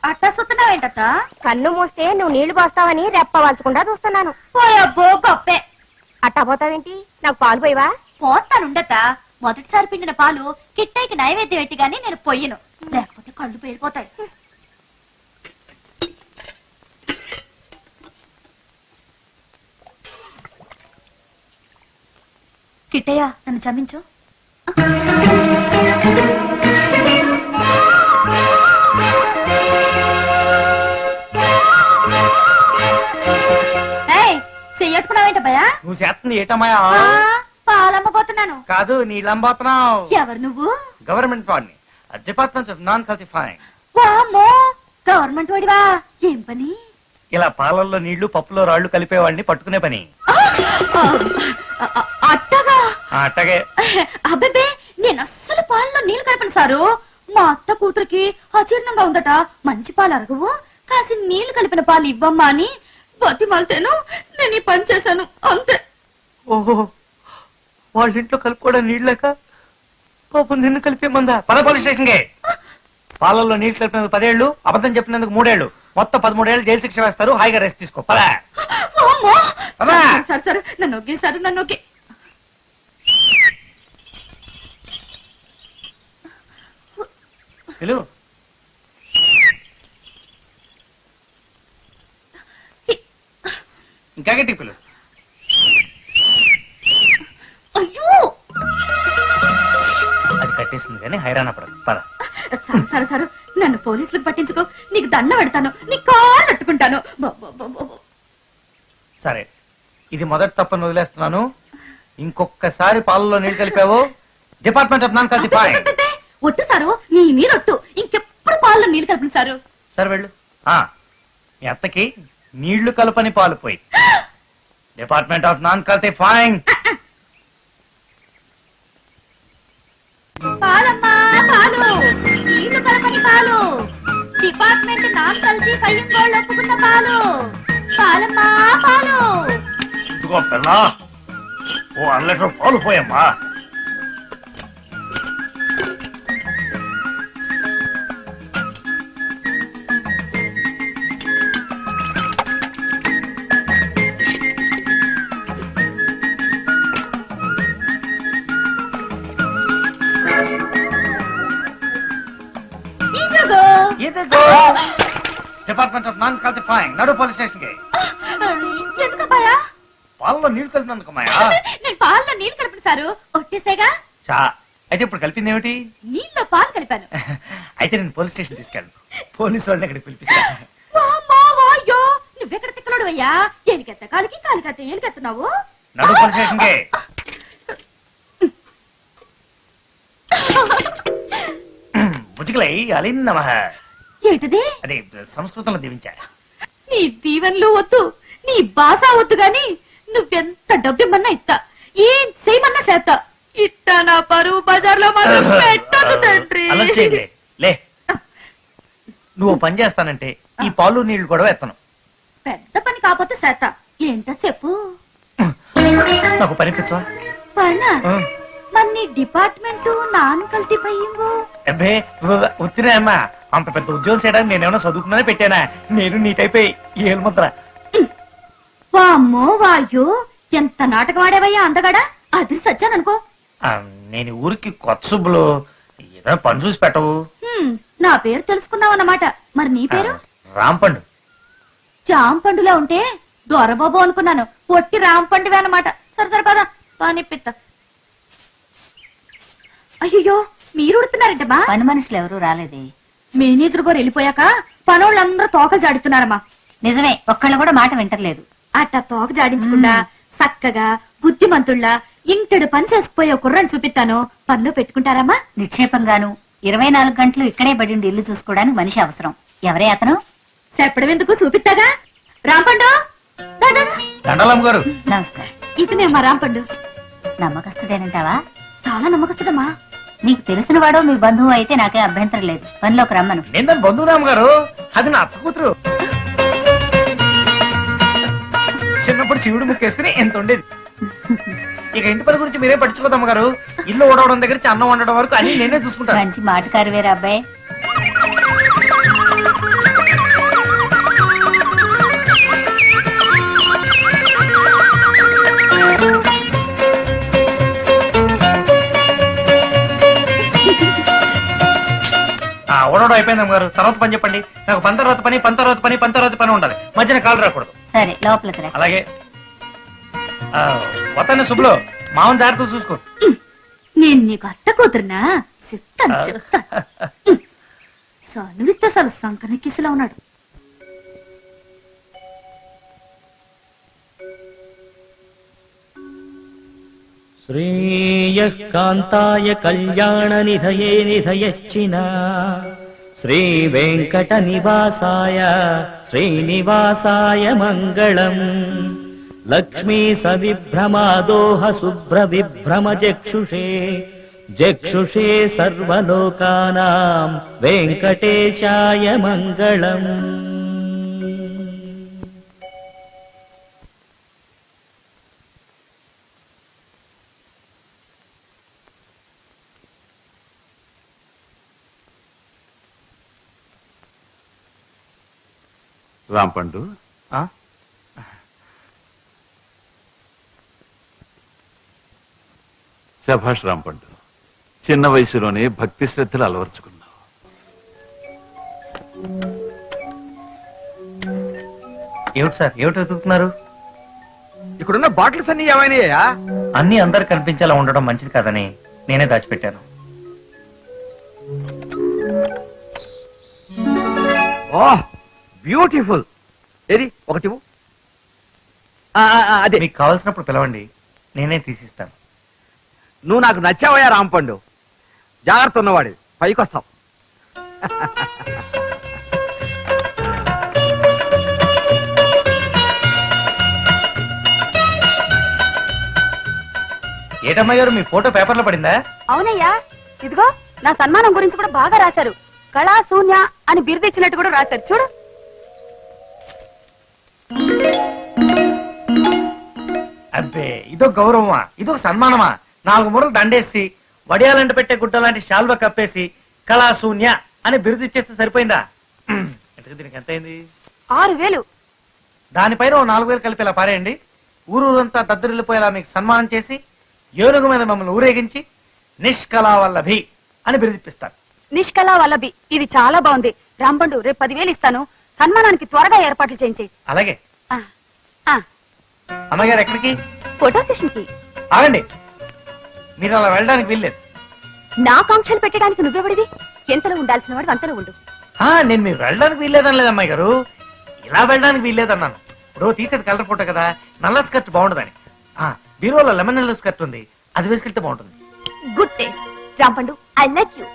అట్టా చూస్తున్నావేంటత్త? కన్ను మూస్తే నువ్వు నీళ్లు పోస్తావని రెప్ప వంచకుండా చూస్తున్నాను. పోయబ్బో గొప్పే. అట్టా పోతావేంటి? నాకు పాలు పోయివా? పోతానుండత. మొదటిసారి పిండిన పాలు కిట్టైకి నైవేద్యం పెట్టి గాని నేను పొయ్యను, లేకపోతే కళ్ళు పేలిపోతాయి. కిట్టయ్య, నన్ను క్షమించు. చెయ్యట్టుకున్నావేంట భయా? నువ్వు చేస్తుంది ఏటమాయా? పాలమ్మబోతున్నాను. కాదు, నీళ్ళమ్మబోతున్నావు. ఎవరు నువ్వు? గవర్నమెంట్ వాడిని. Department of non calcifying. వామ్మో, గవర్నమెంట్ వాడివా? ఏం పని? ఇలా పాలల్లో నీళ్లు పప్పులో రాళ్లు కలిపేవాడిని పట్టుకునే పని. అట్టగా? అట్టగే. అబ్బే, నేను అస్సలు పాలలో నీళ్లు కలపను సారు. మా అత్త కూతురికి అజీర్ణంగా ఉందట. మంచి పాలు అరగవు, కాసి నీళ్లు కలిపిన పాలు ఇవ్వమ్మా అని బతిమాలితేను నేను ఈ పని చేశాను, అంతే. ఓహో, వాళ్ళ ఇంట్లో కలుపుకోవడం నీళ్ళక పాపం నిన్ను కలిపేమందా? పద పోలీస్ స్టేషన్ కే. పాలల్లో నీళ్లు కలిపినందుకు 10 ఏళ్లు, అబద్ధం చెప్పినందుకు 3 ఏళ్లు, మొత్తం 13 ఏళ్లు జైలు శిక్ష వేస్తారు. హాయిగా రెస్ట్ తీసుకో. పద. సరే సరే, నన్ను ఒకేసారి నన్ను ఒకే. పిలు. ఇంకా గట్టి పిలు. అయ్యో, అది కట్టేస్తుంది కానీ హైరాణ పడదు. పద. సరే సరే సరే, నన్ను పోలీసులకు పట్టించుకో. నీకు దండ పెడతాను, నీ కాళ్ళు పట్టుకుంటాను. సరే, ఇది మొదటి తప్పని వదిలేస్తున్నాను. ఇంకొకసారి పాలలో నీళ్లు కలిపావు, డిపార్ట్మెంట్ ఆఫ్ నాన్ కల్సిఫైయింగ్. ఒట్టు సారు, నీ మీద ఒట్టు. ఇంకెప్పుడు పాలలో నీళ్లు కలిపిన సారు. సరే వెళ్ళు. మీ అత్తకి నీళ్లు కలపని పాలు పోయి. Department of non calcifying. పాలమ్మా పాలు, నీళ్లు కలపని పాలు, డిపార్ట్మెంట్ నాన్ కల్సిఫైయింగ్ వాళ్ళు ఒప్పుకున్న పాలు. పాలమ్మా పాలు. ఇదిగో పిల్ల, ఓ 1 లీటర్ పాలు పోయమ్మా. డిపార్ట్మెంట్ ఆఫ్ నాన్ కల్సిఫైయింగ్, నడు పోలీస్ స్టేషన్ కి. ఎందుకబ్బాయా? పాలలో నీళ్లు కలిపినందుకు మాయా. నేను పాలలో నీళ్లు కలిపిన సారు, ఒట్టేసేగా. చా, అయితే ఇప్పుడు కలిపింది ఏమిటి? నీళ్ళలో పాలు కలిపాను. అయితే నేను పోలీస్ స్టేషన్ తీసుకెళ్ళను. పోలీసు వాళ్ళని అక్కడికి పిలిపిస్తాను. అయ్యో, నువ్వెక్కడ తిక్కలోడు అయ్యా? ఎలికెత్త కాలికి, కాలికెత్త ఎలికెత్తున్నావు. నడు పోలీస్ స్టేషన్ కి. ముజుకులై అలిన్ నమః. ఏంటిది? అదే సంస్కృతంలో దీవించా. నీ దీవెనలు వద్దు, నీ భాష వద్దు గాని నువ్వెంత డబ్బిమ్మన్నా ఇస్తా, ఏం చేయమన్నా చేస్తా. ఇట్టా నా పరువు బజార్లో మాత్రం పెట్టదు తండ్రి. అలా చేయలే. లే, నువ్వు పని చేస్తానంటే ఈ పాలు నీళ్లు కూడా ఎత్తను. పెద్ద పని కాకపోతే చేస్తా. ఏంటో చెప్పు. నాకు పని పిచ్చవా? పనా? మరి నీ డిపార్ట్మెంట్ నాన్ కల్సిఫైయింగ్. అబ్బే వచ్చినా అమ్మా, అంత పెద్ద ఉద్యోగం చేయడానికి నేనేమన్నా చదువుకున్నానే పెట్టానా? నేను నీ టైప్ ఏలు ముద్ర. వామ్మో వాయో, ఎంత నాటకం ఆడేవయ్యా అందగాడా. అది సచ్చాననుకో. నేను ఊరికి కొత్త సుబ్బులు, ఏదైనా పని చూసి పెట్టవు. నా పేరు తెలుసుకున్నావు అన్నమాట. మరి నీ పేరు? రాంపండు. జాంపండులా ఉంటే దొరబాబు అనుకున్నాను. పొట్టి రాంపండువే అన్నమాట. సరే సరే పద, పనిపిత్త. అయ్యో, మీరు ఉడుతున్నారంటమ్మా? పని మనుషులు ఎవరు రాలేదే. మేనేజర్ గారు వెళ్ళిపోయాక పనోళ్ళందరూ తోకలు జాడుతున్నారమ్మా. నిజమే, ఒక్కళ్ళు కూడా మాట వింటలేదు. అట్ట తోక జాడించకుండా చక్కగా బుద్ధిమంతుల్లా ఇంటడు పని చేసుకుపోయే కుర్రని చూపిస్తాను. పనిలో పెట్టుకుంటారమ్మా? నిక్షేపంగాను 24 గంటలు ఇక్కడే బడి ఇల్లు చూసుకోవడానికి మనిషి అవసరం. ఎవరే అతను? చెప్పడం ఎందుకు, చూపిస్తాగా. రాంపండు, దండలమ్మ గారు. నమస్కారం. ఇతనే అమ్మా రాంపండు. నమ్మకస్తుడేనంటావా? చాలా నమ్మకస్తుడమ్మా. నీకు తెలిసిన వాడో మీ బంధువు అయితే నాకే అభ్యంతరం లేదు. పనిలోకి రమ్మను. నేను దాని బంధువురామ్ గారు, అది నా అత్త కూతురు. చిన్నప్పుడు శివుడు ముక్కేసుకుని ఎంత ఉండేది. ఇక ఇంటి పని గురించి మీరే పట్టించుకోదమ్మ గారు. ఇల్లు ఓడవడం దగ్గర నుంచి అన్నం వండడం వరకు అన్ని నేనే చూసుకుంటాను. మంచి మాటకారు వేరే అబ్బాయి. ఓడోడు అయిపోయింది అమ్మగారు. తర్వాత పని చెప్పండి. నాకు పని తర్వాత పని, పని తర్వాత పని, పని తర్వాత పని ఉండాలి. మధ్యన కాలు రాకూడదు. సరే లోపలికి రా. అలాగే వతన శుభ్లో మామూలు జాగ్రత్త చూసుకో. నేను నీకు అత్త కూతురునా? చెప్తాను చెప్తాను. సనువిత్త అసలు సంకనెక్కిసిలా ఉన్నాడు. శ్రేయః కాంతాయ కళ్యాణ నిధయే నిధయశ్చిన శ్రీ వెంకట నివాసాయ శ్రీనివాసాయ మంగళం. లక్ష్మీ సవిభ్రమాదోహ శుభ్ర విభ్రమ చక్షుషే చక్షుషే సర్వలోకానాం వెంకటేశాయ మంగళం. రాంపండు, ఆ? శభాష్ రాంపండు, చిన్న వయసులోనే భక్తి శ్రద్ధలు అలవర్చుకున్నావు. ఏమిటి సార్, ఏమిటి వెతుకుతున్నారు? ఇక్కడున్న బాటిల్స్ అన్ని ఏమైనాయా? అన్ని అందరు కనిపించేలా ఉండడం మంచిది కాదని నేనే దాచిపెట్టాను. ఓహ్ బ్యూటిఫుల్. ఏది ఒకటి ఇవ్వు. అదే మీకు కావాల్సినప్పుడు పిలవండి, నేనే తీసిస్తాను. నువ్వు నాకు నచ్చావయ్యా రాంపండు. జాగ్రత్త ఉన్నవాడి, పైకొస్తావు. ఏటమ్మా గారు, మీ ఫోటో పేపర్లో పడిందా? అవునయ్యా, ఇదిగో నా సన్మానం గురించి కూడా బాగా రాశారు. కళా శూన్య అని బిరుదిచ్చినట్టు కూడా రాశారు చూడు. అబ్బే, ఇదో గౌరవమా, ఇదో సన్మానమా? 4 మూరలు దండేసి వడియాలంట పెట్టే గుడ్డ లాంటి శాల్వా కప్పేసి కళాశూన్య అని బిరుదిచ్చేస్తే సరిపోయిందా? అంటే దీనికి ఎంత అయింది? 6,000. దానిపైన ఓ 4,000 కలిపి ఇలా పారేయండి. ఊరూరంతా దద్దరిల్లిపోయేలా మీకు సన్మానం చేసి ఏనుగు మీద మమ్మల్ని ఊరేగించి నిష్కళావల్లభి అని బిరుదిప్పిస్తారు. నిష్కళా వల్లభి, ఇది చాలా బాగుంది. రాంపండు, రేపు 10,000 ఇస్తాను. సన్మానానికి త్వరగా ఏర్పాట్లు చేయించి. అలాగే. అమ్మగారు ఎక్కడికి? ఫోటో సెషన్ కి. ఆగండి, మీరు అలా వెళ్ళడానికి వీల్లేదు. నా కాంక్షలు పెట్టడానికి నువ్వెవడివి? ఎంతలో ఉండాల్సిన వాడు అంతలో ఉండు. నేను మీరు వెళ్ళడానికి వీల్లేదని లేదు అమ్మాయి గారు, ఇలా వెళ్ళడానికి వీల్లేదన్నాను. ఇప్పుడు తీసేది కలర్ ఫోటో కదా, నల్ల స్కర్ట్ బాగుండదని. బీరోలో లెమన్ ఎల్లో స్కర్ట్ ఉంది, అది వేసుకెళ్తే బాగుంటుంది. Good taste Rampandu, I like you.